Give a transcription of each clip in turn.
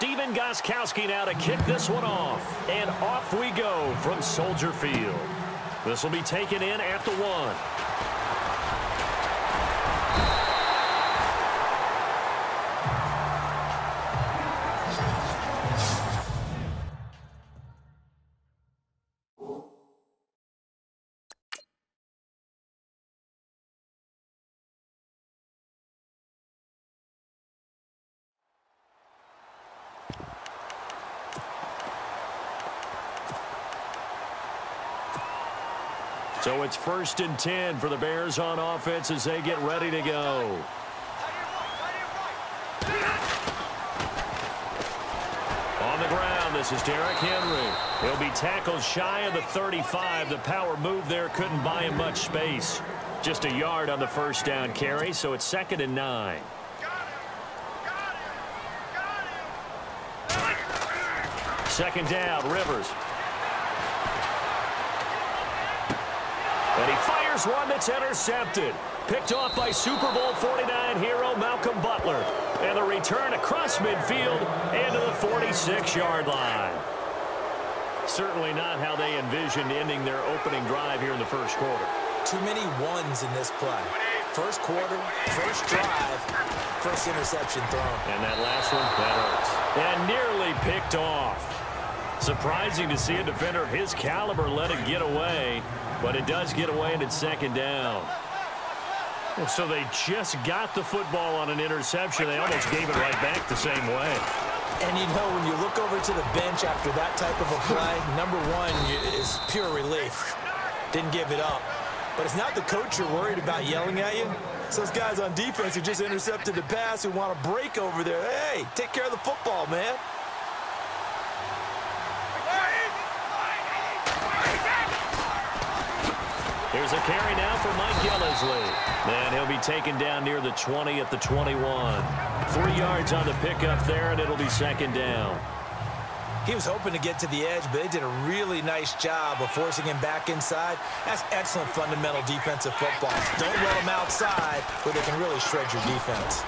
Steven Gostkowski now to kick this one off. And off we go from Soldier Field. This will be taken in at the 1. So it's 1st and 10 for the Bears on offense as they get ready to go. On the ground, this is Derrick Henry. He'll be tackled shy of the 35. The power move there couldn't buy him much space. Just a yard on the first down carry, so it's 2nd and 9. Second down, Rivers. And he fires one that's intercepted. Picked off by Super Bowl 49 hero Malcolm Butler. And the return across midfield and to the 46-yard line. Certainly not how they envisioned ending their opening drive here in the first quarter. Too many ones in this play. First quarter, first drive, first interception thrown. And that last one, that hurts. And nearly picked off. Surprising to see a defender of his caliber let it get away. But it does get away, and it's 2nd down. So they just got the football on an interception. They almost gave it right back the same way. And, you know, when you look over to the bench after that type of a play, number one is pure relief. Didn't give it up. But it's not the coach you're worried about yelling at you. It's those guys on defense who just intercepted the pass who want to break over there. Hey, take care of the football, man. Here's a carry now for Mike Gillislee. And he'll be taken down near the 20 at the 21. 3 yards on the pickup there, and it'll be 2nd down. He was hoping to get to the edge, but they did a really nice job of forcing him back inside. That's excellent fundamental defensive football. Don't let him outside where they can really shred your defense.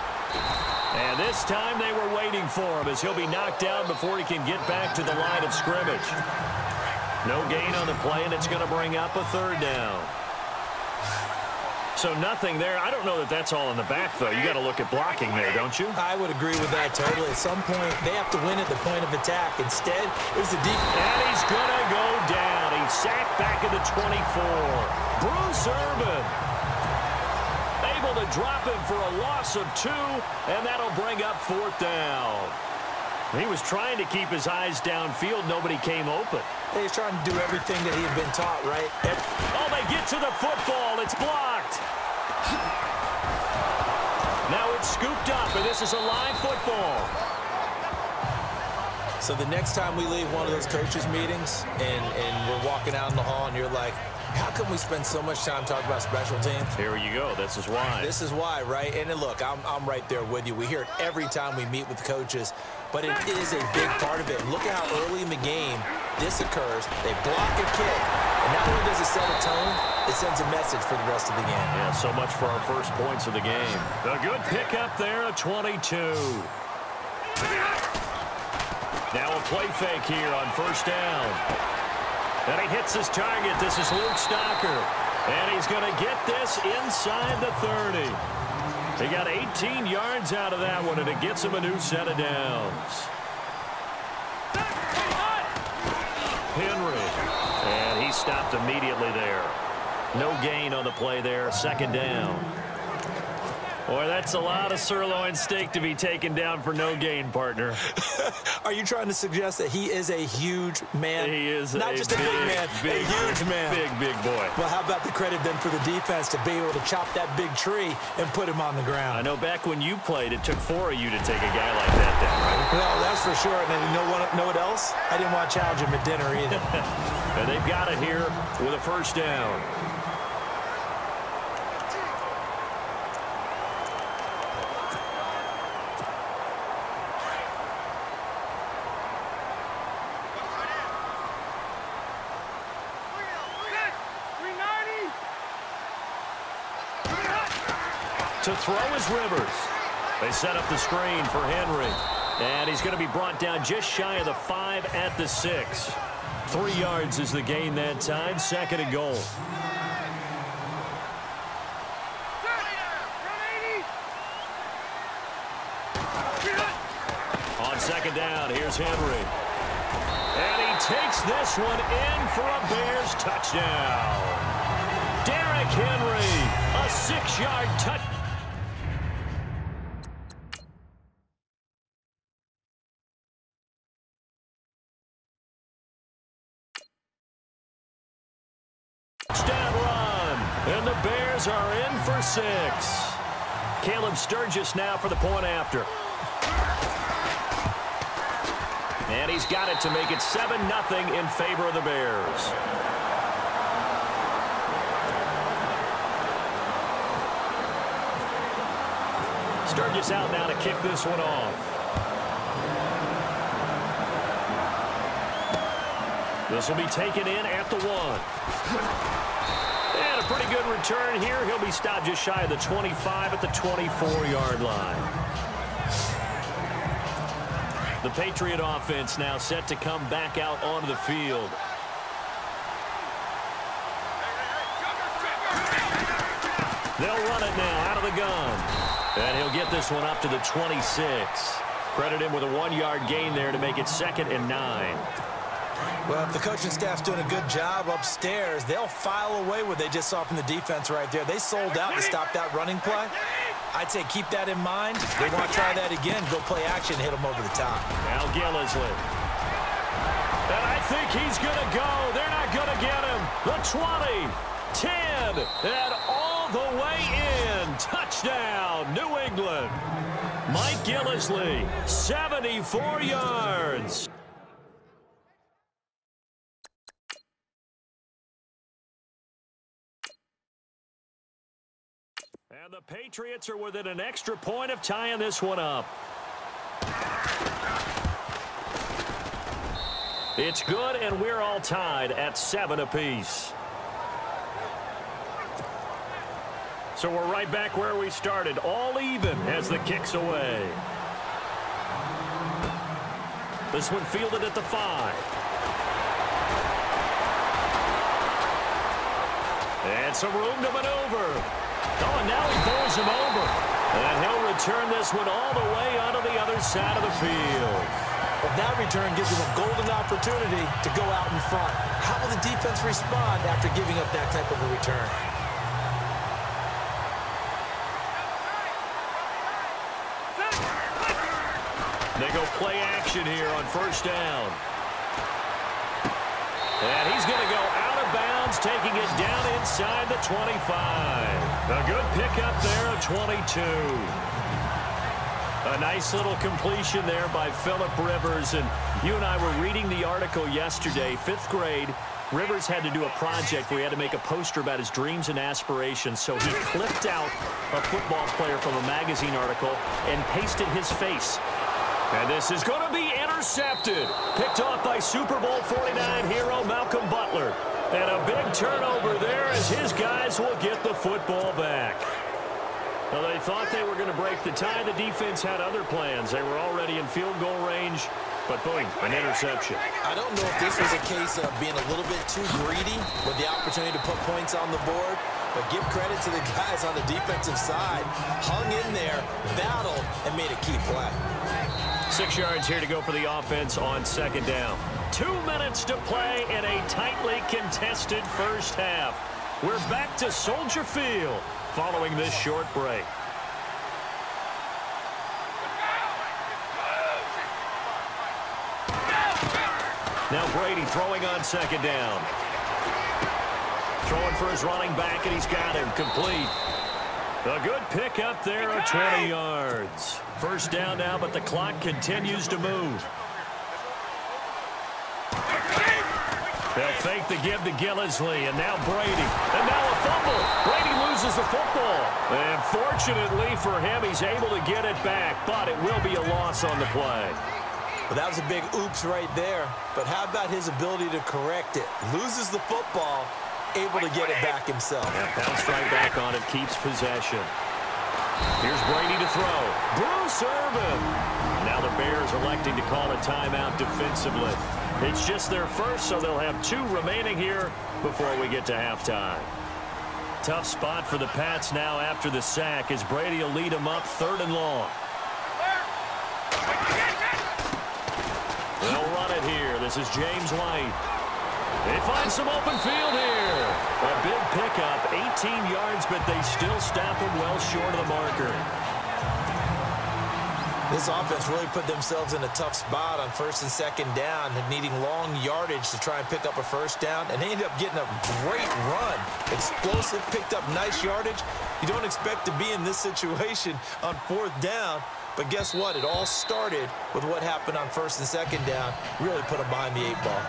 And this time they were waiting for him as he'll be knocked down before he can get back to the line of scrimmage. No gain on the play, and it's going to bring up a 3rd down. So nothing there. I don't know that that's all in the back, though. You got to look at blocking there, don't you? I would agree with that totally. At some point, they have to win at the point of attack. Instead, it was the defense. And he's going to go down. He's sacked back at the 24. Bruce Irvin able to drop him for a loss of 2, and that'll bring up 4th down. He was trying to keep his eyes downfield. Nobody came open. He's trying to do everything that he had been taught, right? Oh, they get to the football. It's blocked. Now it's scooped up, and this is a live football. So the next time we leave one of those coaches' meetings and we're walking out in the hall and you're like, how come we spend so much time talking about special teams? Here you go. This is why. This is why, right? And look, I'm right there with you. We hear it every time we meet with coaches, but it is a big part of it. Look at how early in the game this occurs. They block a kick, and not only does it set a tone, it sends a message for the rest of the game. Yeah, so much for our first points of the game. A good pickup there, a 22. Now a play fake here on 1st down. And he hits his target. This is Luke Stocker. And he's going to get this inside the 30. He got 18 yards out of that one, and it gets him a new set of downs. Henry. And he stopped immediately there. No gain on the play there. 2nd down. Boy, that's a lot of sirloin steak to be taken down for no gain, partner. Are you trying to suggest that he is a huge man? He is not just a big man, a huge man. Big boy. Well, how about the credit then for the defense to be able to chop that big tree and put him on the ground? I know back when you played, it took 4 of you to take a guy like that down, right? Well, that's for sure. And you know what else? I didn't want to challenge him at dinner either. And they've got it here with a 1st down. To throw is Rivers. They set up the screen for Henry. And he's going to be brought down just shy of the 5 at the 6. 3 yards is the gain that time. 2nd and goal. On 2nd down, here's Henry. And he takes this one in for a Bears touchdown. Derrick Henry, a 6-yard touchdown. And the Bears are in for 6. Caleb Sturgis now for the point after. And he's got it to make it 7-0 in favor of the Bears. Sturgis out now to kick this one off. This will be taken in at the 1. And a pretty good return here. He'll be stopped just shy of the 25 at the 24-yard line. The Patriot offense now set to come back out onto the field. They'll run it now out of the gun. And he'll get this one up to the 26. Credit him with a 1-yard gain there to make it 2nd and 9. Well, if the coaching staff's doing a good job upstairs, they'll file away what they just saw from the defense right there. They sold out to stop that running play. I'd say keep that in mind. They want to try that again, go play action, hit them over the top. Now Gillisley. And I think he's going to go. They're not going to get him. The 20, 10, and all the way in. Touchdown, New England. Mike Gillisley, 74 yards. And the Patriots are within an extra point of tying this one up. It's good, and we're all tied at 7 apiece. So we're right back where we started, all even as the kick's away. This one fielded at the 5. And some room to maneuver. Oh, and now he bowls him over. And he'll return this one all the way onto the other side of the field. Well, that return gives him a golden opportunity to go out in front. How will the defense respond after giving up that type of a return? They go play action here on 1st down. And he's going to go out of bounds, taking it down inside the 25. A good pickup there at 22. A nice little completion there by Phillip Rivers. And you and I were reading the article yesterday, 5th grade. Rivers had to do a project where he had to make a poster about his dreams and aspirations. So he clipped out a football player from a magazine article and pasted his face. And this is going to be intercepted. Picked off by Super Bowl 49 hero Malcolm Butler. And a big turnover there as his guys will get the football back. Well, they thought they were going to break the tie. The defense had other plans. They were already in field goal range. But boom, an interception. I don't know if this was a case of being a little bit too greedy with the opportunity to put points on the board. But give credit to the guys on the defensive side. Hung in there, battled, and made a key play. 6 yards here to go for the offense on 2nd down. 2 minutes to play in a tightly contested first half. We're back to Soldier Field following this short break. Now Brady throwing on 2nd down. Throwing for his running back, and he's got him complete. A good pickup there at 20 yards. 1st down now, but the clock continues to move. They'll fake the give to Gillisley, and now Brady. And now a fumble. Brady loses the football. And fortunately for him, he's able to get it back, but it will be a loss on the play. Well, that was a big oops right there. But how about his ability to correct it? Loses the football, able to get it back himself. Yeah, bounce right back on it, keeps possession. Here's Brady to throw. He'll serve him. Now the Bears electing to call a timeout defensively. It's just their first, so they'll have 2 remaining here before we get to halftime. Tough spot for the Pats now after the sack as Brady will lead them up 3rd and long. They'll run it here. This is James White. They find some open field here. A big pickup, 18 yards, but they still stop him well short of the marker. This offense really put themselves in a tough spot on 1st and 2nd down, needing long yardage to try and pick up a 1st down, and they ended up getting a great run. Explosive, picked up nice yardage. You don't expect to be in this situation on 4th down, but guess what? It all started with what happened on 1st and 2nd down. Really put them behind the 8 ball.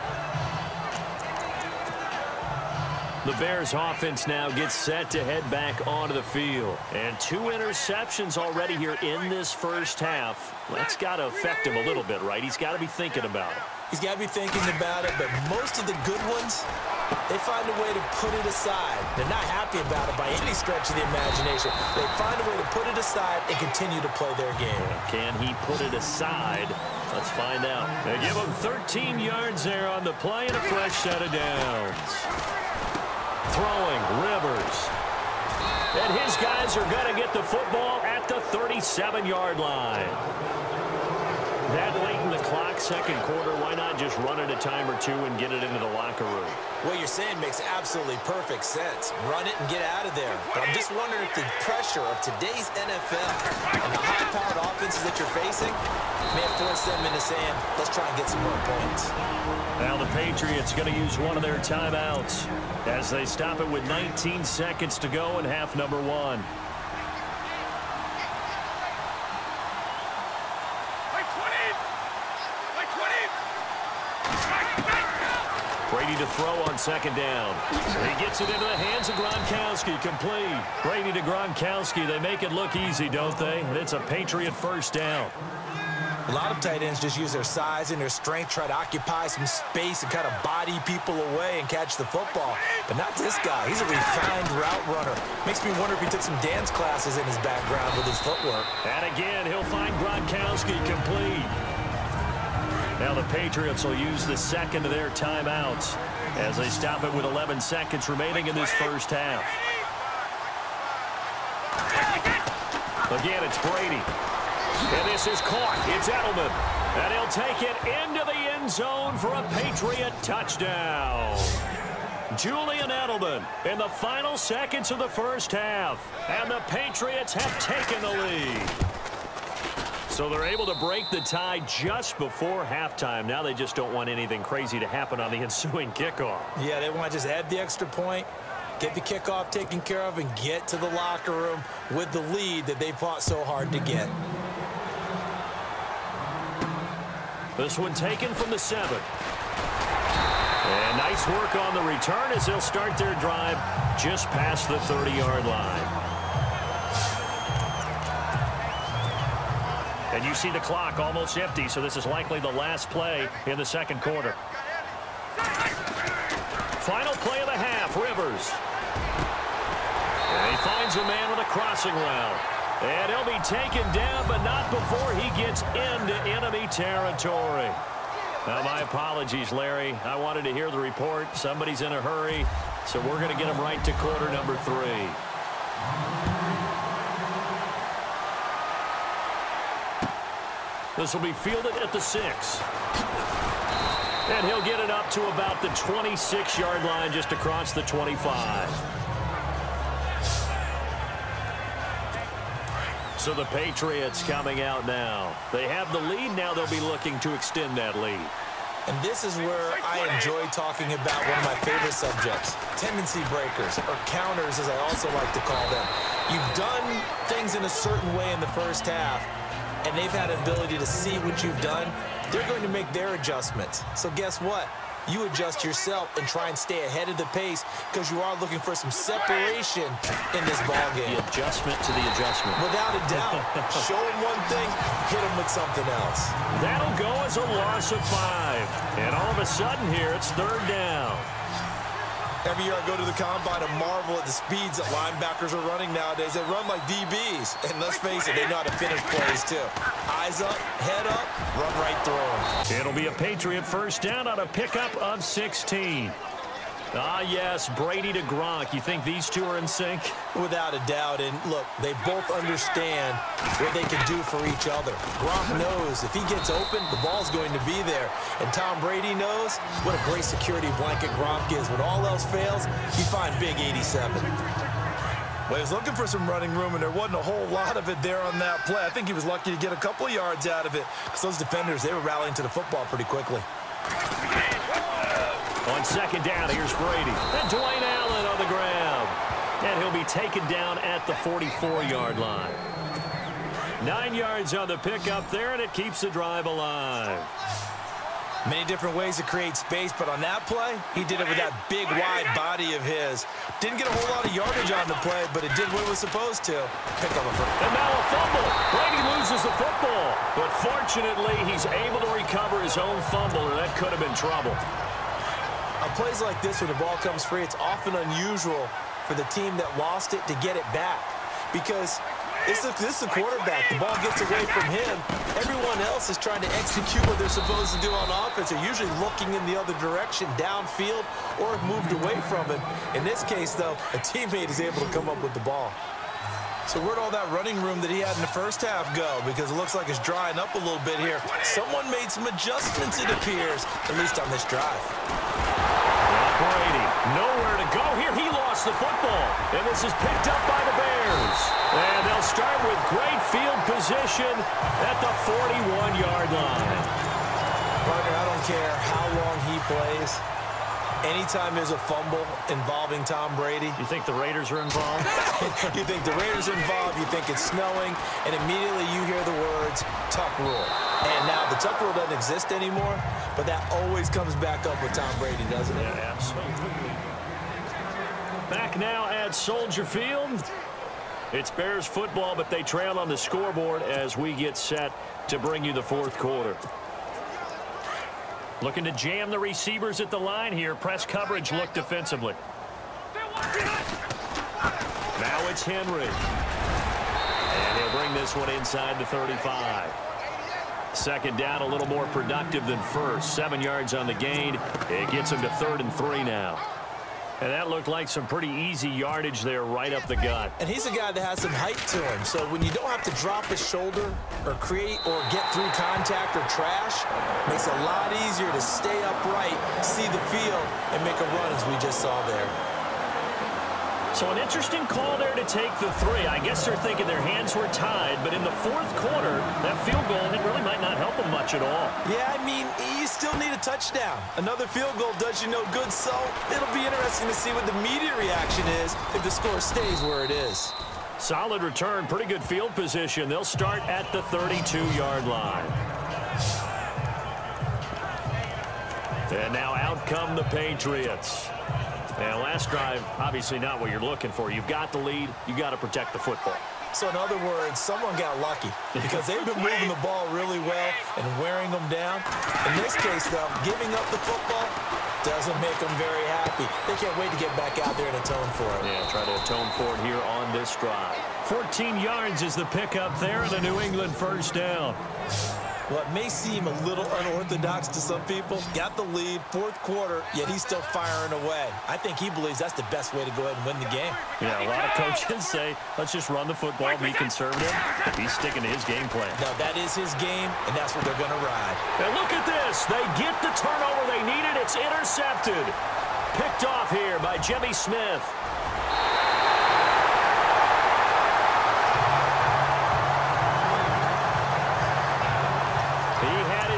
The Bears offense now gets set to head back onto the field. And 2 interceptions already here in this first half. That's got to affect him a little bit, right? He's got to be thinking about it. He's got to be thinking about it, but most of the good ones, they find a way to put it aside. They're not happy about it by any stretch of the imagination. They find a way to put it aside and continue to play their game. Can he put it aside? Let's find out. They give him 13 yards there on the play and a fresh set of downs. Throwing, Rivers. And his guys are going to get the football at the 37-yard line. That late in the clock, 2nd quarter, why not just run it a time or 2 and get it into the locker room? What you're saying makes absolutely perfect sense. Run it and get out of there. But I'm just wondering if the pressure of today's NFL and the high-powered offenses that you're facing may have forced them into saying, let's try and get some more points. Now the Patriots going to use one of their timeouts as they stop it with 19 seconds to go in half number 1. Brady to throw on 2nd down. He gets it into the hands of Gronkowski. Complete. Brady to Gronkowski. They make it look easy, don't they? And it's a Patriot 1st down. A lot of tight ends just use their size and their strength, try to occupy some space and kind of body people away and catch the football. But not this guy. He's a refined route runner. Makes me wonder if he took some dance classes in his background with his footwork. And again, he'll find Gronkowski complete. Now the Patriots will use the 2nd of their timeouts as they stop it with 11 seconds remaining in this first half. Again, it's Brady. And this is caught. It's Edelman. And he'll take it into the end zone for a Patriot touchdown. Julian Edelman in the final seconds of the first half. And the Patriots have taken the lead. So they're able to break the tie just before halftime. Now they just don't want anything crazy to happen on the ensuing kickoff. Yeah, they want to just add the extra point, get the kickoff taken care of, and get to the locker room with the lead that they fought so hard to get. This one taken from the 7. And nice work on the return as they'll start their drive just past the 30-yard line. And you see the clock almost empty, so this is likely the last play in the 2nd quarter. Final play of the half, Rivers. And he finds a man with a crossing route. And he'll be taken down, but not before he gets into enemy territory. Now, my apologies, Larry. I wanted to hear the report. Somebody's in a hurry, so we're going to get him right to quarter number 3. This will be fielded at the 6. And he'll get it up to about the 26-yard line, just across the 25. So the Patriots coming out now. They have the lead. Now they'll be looking to extend that lead. And this is where I enjoy talking about one of my favorite subjects, tendency breakers, or counters as I also like to call them. You've done things in a certain way in the first half, and they've had an ability to see what you've done. They're going to make their adjustments. So guess what? You adjust yourself and try and stay ahead of the pace because you are looking for some separation in this ballgame. The adjustment to the adjustment. Without a doubt. Show them one thing, hit them with something else. That'll go as a loss of 5. And all of a sudden here, it's 3rd down. Every year I go to the combine and marvel at the speeds that linebackers are running nowadays. They run like DBs. And let's face it, they know how to finish plays too. Eyes up, head up, run right through them. It'll be a Patriot first down on a pickup of 16. Ah, yes, Brady to Gronk. You think these two are in sync? Without a doubt. And look, they both understand what they can do for each other. Gronk knows if he gets open, the ball's going to be there. And Tom Brady knows what a great security blanket Gronk is. When all else fails, you find big 87. Well, he was looking for some running room, and there wasn't a whole lot of it there on that play. I think he was lucky to get a couple of yards out of it, because those defenders, they were rallying to the football pretty quickly. On second down, here's Brady. And Dwayne Allen on the ground. And he'll be taken down at the 44-yard line. 9 yards on the pickup there, and it keeps the drive alive. Many different ways to create space, but on that play, he did it with that big, wide body of his. Didn't get a whole lot of yardage on the play, but it did what it was supposed to. Pick up a first. And now a fumble. Brady loses the football. But fortunately, he's able to recover his own fumble, or that could have been trouble. On plays like this, when the ball comes free, it's often unusual for the team that lost it to get it back. Because this is the quarterback. The ball gets away from him. Everyone else is trying to execute what they're supposed to do on offense. They're usually looking in the other direction, downfield, or moved away from him. In this case, though, a teammate is able to come up with the ball. So where'd all that running room that he had in the first half go? Because it looks like it's drying up a little bit here. Someone made some adjustments, it appears, at least on this drive. Brady, nowhere to go here. He lost the football. And this is picked up by the Bears. And they'll start with great field position at the 41-yard line. Partner, I don't care how long he plays. Anytime there's a fumble involving Tom Brady. You think the Raiders are involved? You think the Raiders are involved, you think it's snowing, and immediately you hear the words, tuck rule. And now the tuck rule doesn't exist anymore, but that always comes back up with Tom Brady, doesn't it? Yeah, absolutely. Back now at Soldier Field. It's Bears football, but they trail on the scoreboard as we get set to bring you the fourth quarter. Looking to jam the receivers at the line here. Press coverage look defensively. Now it's Henry. And he'll bring this one inside the 35. Second down, a little more productive than first. 7 yards on the gain. It gets him to 3rd and 3 now. And that looked like some pretty easy yardage there right up the gut. And he's a guy that has some height to him. So when you don't have to drop his shoulder or create or get through contact or trash, it makes it a lot easier to stay upright, see the field, and make a run as we just saw there. So an interesting call there to take the 3. I guess they're thinking their hands were tied, but in the fourth quarter, that field goal, it really might not help them much at all. Yeah, I mean, you still need a touchdown. Another field goal does you no good, so it'll be interesting to see what the media reaction is if the score stays where it is. Solid return, pretty good field position. They'll start at the 32-yard line. And now out come the Patriots. And last drive, obviously not what you're looking for. You've got the lead. You got to protect the football. So in other words, someone got lucky because they've been moving the ball really well and wearing them down. In this case, though, giving up the football doesn't make them very happy. They can't wait to get back out there and atone for it. Yeah, try to atone for it here on this drive. 14 yards is the pickup there and a New England first down. Well, it may seem a little unorthodox to some people. Got the lead, fourth quarter, yet he's still firing away. I think he believes that's the best way to go ahead and win the game. Yeah, a lot of coaches say, let's just run the football, be conservative. He's sticking to his game plan. No, that is his game, and that's what they're going to ride. And look at this. They get the turnover they needed. It's intercepted. Picked off here by Jimmy Smith.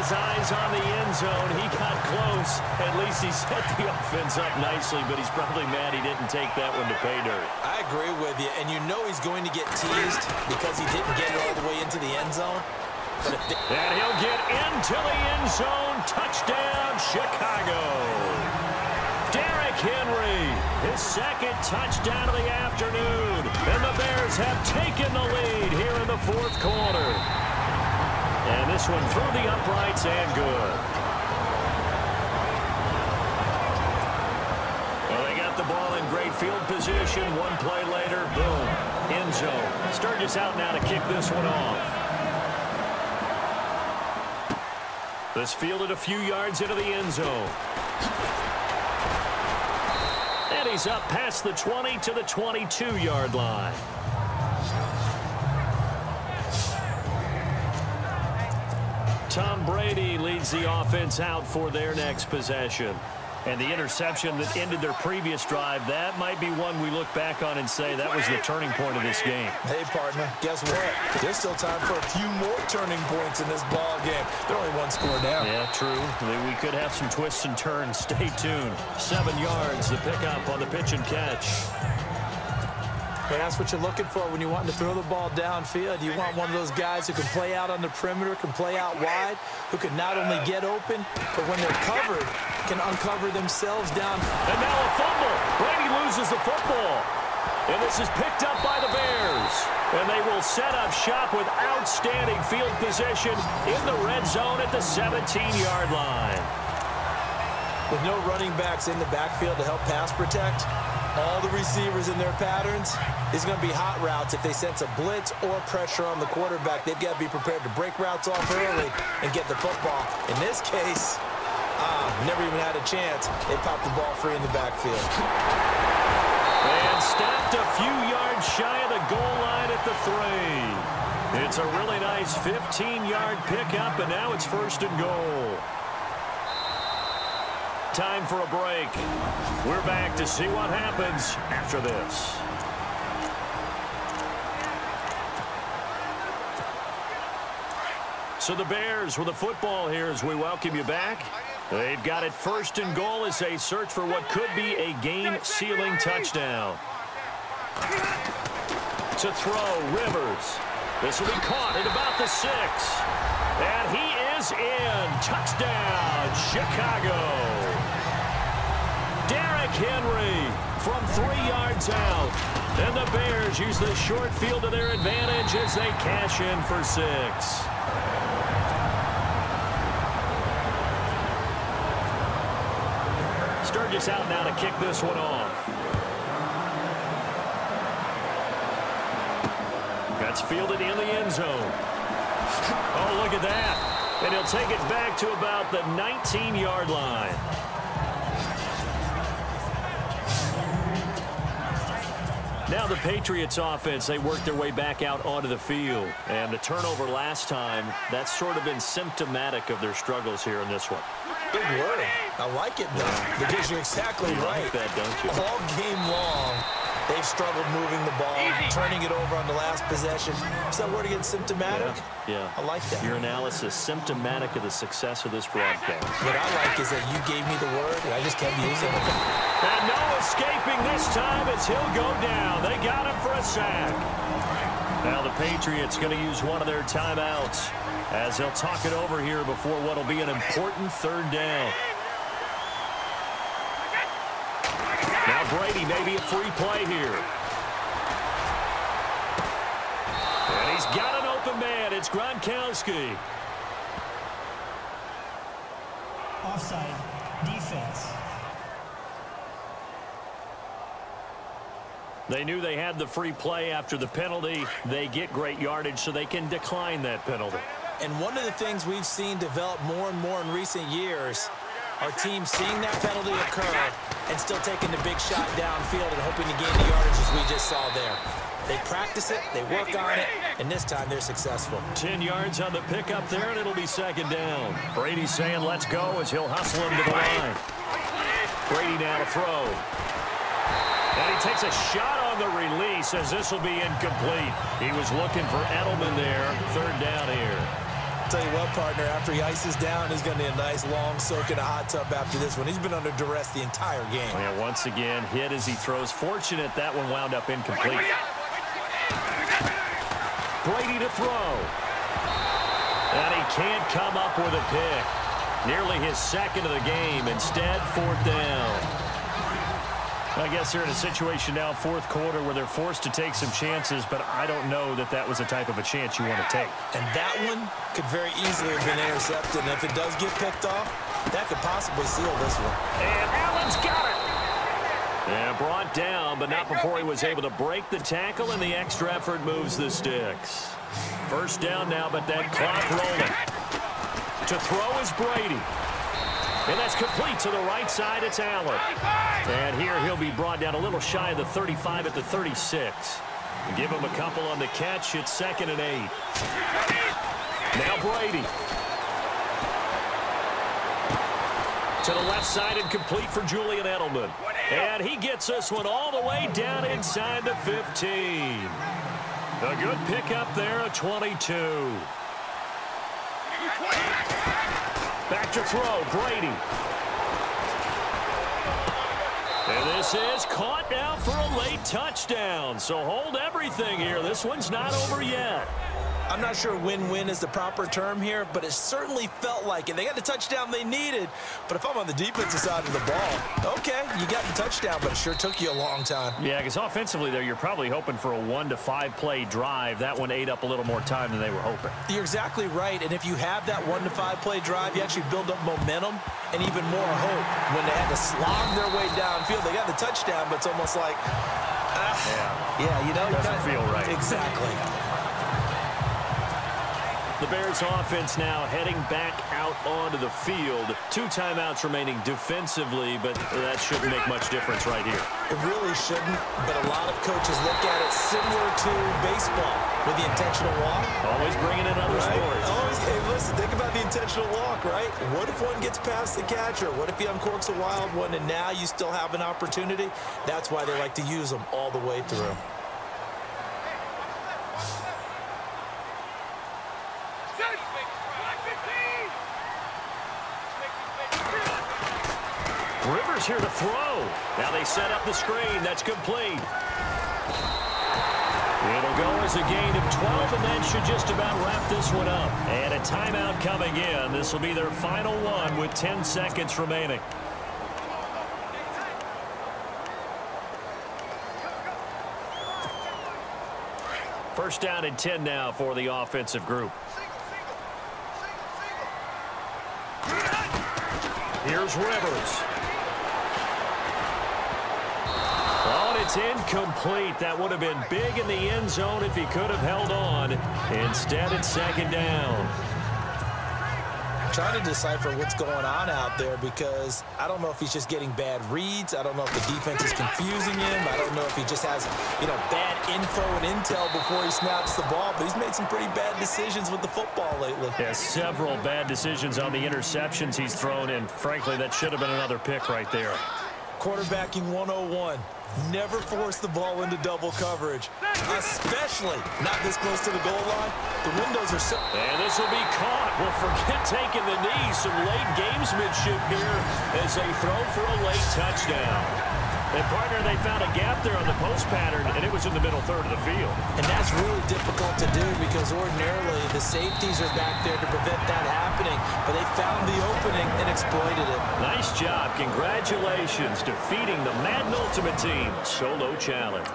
Eyes on the end zone. He got close. At least he set the offense up nicely, but he's probably mad he didn't take that one to pay dirt. I agree with you, and you know he's going to get teased because he didn't get it all the way into the end zone. And he'll get into the end zone. Touchdown, Chicago. Derrick Henry, his second touchdown of the afternoon. And the Bears have taken the lead here in the fourth quarter. And this one through the uprights and good. Well, they got field position. One play later, boom, end zone. Sturgis out now to kick this one off. This fielded a few yards into the end zone. And he's up past the 20 to the 22-yard line. Tom Brady leads the offense out for their next possession. And the interception that ended their previous drive, that might be one we look back on and say that was the turning point of this game. Hey, partner, guess what? There's still time for a few more turning points in this ball game. They're only one score down. Yeah, true. We could have some twists and turns. Stay tuned. 7 yards, the pickup on the pitch and catch. But that's what you're looking for when you're wanting to throw the ball downfield. You want one of those guys who can play out on the perimeter, can play out wide, who can not only get open, but when they're covered, can uncover themselves down. And now a fumble. Brady loses the football. And this is picked up by the Bears. And they will set up shop with outstanding field position in the red zone at the 17-yard line. With no running backs in the backfield to help pass protect, all the receivers in their patterns, is going to be hot routes. If they sense a blitz or pressure on the quarterback, they've got to be prepared to break routes off early and get the football. In this case, never even had a chance. They popped the ball free in the backfield. And stopped a few yards shy of the goal line at the 3. It's a really nice 15-yard pickup, and now it's 1st and goal. Time for a break. We're back to see what happens after this. So the Bears with the football here as we welcome you back. They've got it 1st and goal as they search for what could be a game-sealing touchdown. To throw, Rivers. This will be caught at about the 6. And he is in. Touchdown, Chicago. Derrick Henry from 3 yards out. And the Bears use the short field to their advantage as they cash in for 6. Sturgis out now to kick this one off. That's fielded in the end zone. Oh, look at that. And he'll take it back to about the 19-yard line. Now the Patriots offense, they work their way back out onto the field. And the turnover last time, that's sort of been symptomatic of their struggles here in this one. Big word. I like it, though, because you're exactly right. You like that, don't you? All game long, they've struggled moving the ball, turning it over on the last possession. Is that word again, symptomatic? Yeah. I like that. Your analysis, symptomatic of the success of this broadcast. What I like is that you gave me the word, and I just kept using it. And no escaping this time as he'll go down. They got him for a sack. Now the Patriots going to use one of their timeouts as they'll talk it over here before what will be an important 3rd down. Now Brady, maybe a free play here. And he's got an open man. It's Gronkowski. Offside. Defense. They knew they had the free play after the penalty. They get great yardage, so they can decline that penalty. And one of the things we've seen develop more and more in recent years are teams seeing that penalty occur and still taking the big shot downfield and hoping to gain the yardage as we just saw there. They practice it, they work on it, and this time they're successful. 10 yards on the pickup there, and it'll be 2nd down. Brady's saying let's go as he'll hustle him to the line. Brady now to throw. And he takes a shot on the release as this will be incomplete. He was looking for Edelman there. 3rd down here. Tell you what, partner, after he ices down, he's going to need a nice long soak in a hot tub after this one. He's been under duress the entire game. Yeah, once again, hit as he throws. Fortunate that one wound up incomplete. Brady to throw. And he can't come up with a pick. Nearly his 2nd of the game. Instead, 4th down. I guess they're in a situation now, 4th quarter, where they're forced to take some chances, but I don't know that that was the type of a chance you want to take. And that one could very easily have been intercepted, and if it does get picked off, that could possibly seal this one. And Allen's got it. And brought down, but not before he was able to break the tackle, and the extra effort moves the sticks. First down now, but that clock rolling. To throw is Brady. And that's complete to the right side. It's Allen. And here he'll be brought down a little shy of the 35 at the 36. Give him a couple on the catch. It's 2nd and 8. Now Brady. To the left side and complete for Julian Edelman. And he gets this one all the way down inside the 15. A good pickup there, a 22. Back to throw, Brady. And this is caught now for a late touchdown. So hold everything here. This one's not over yet. I'm not sure win-win is the proper term here, but it certainly felt like it. They got the touchdown they needed, but if I'm on the defensive side of the ball, okay, you got the touchdown, but it sure took you a long time. Yeah, because offensively, there, you're probably hoping for a 1 to 5 play drive. That one ate up a little more time than they were hoping. You're exactly right, and if you have that 1 to 5 play drive, you actually build up momentum and even more hope. When they had to slog their way downfield, they got the touchdown, but it's almost like, yeah, you know, it doesn't feel right. Exactly. The Bears offense now heading back out onto the field. 2 timeouts remaining defensively, but that shouldn't make much difference right here. It really shouldn't, but a lot of coaches look at it similar to baseball with the intentional walk. Always bringing in other sports. Always, hey, listen, think about the intentional walk, right? What if one gets past the catcher? What if he uncorks a wild one and now you still have an opportunity? That's why they like to use them all the way through. Rivers here to throw. Now they set up the screen. That's complete. It'll go as a gain of 12, and that should just about wrap this one up. And a timeout coming in. This will be their final one with 10 seconds remaining. First down and 10 now for the offensive group. Here's Rivers. It's incomplete. That would have been big in the end zone if he could have held on. Instead, it's 2nd down. Trying to decipher what's going on out there because I don't know if he's just getting bad reads. I don't know if the defense is confusing him. I don't know if he just has, bad info and intel before he snaps the ball. But he's made some pretty bad decisions with the football lately. Yeah, several bad decisions on the interceptions he's thrown in. Frankly, that should have been another pick right there. Quarterbacking 101. Never force the ball into double coverage, especially not this close to the goal line. The windows are so... And this will be caught. Well, forget taking the knee. Some late gamesmanship here as they throw for a late touchdown. And, partner, they found a gap there on the post pattern, and it was in the middle third of the field. And that's really difficult to do because ordinarily the safeties are back there to prevent that happening, but they found the opening and exploited it. Nice job. Congratulations defeating the Madden Ultimate Team Solo Challenge.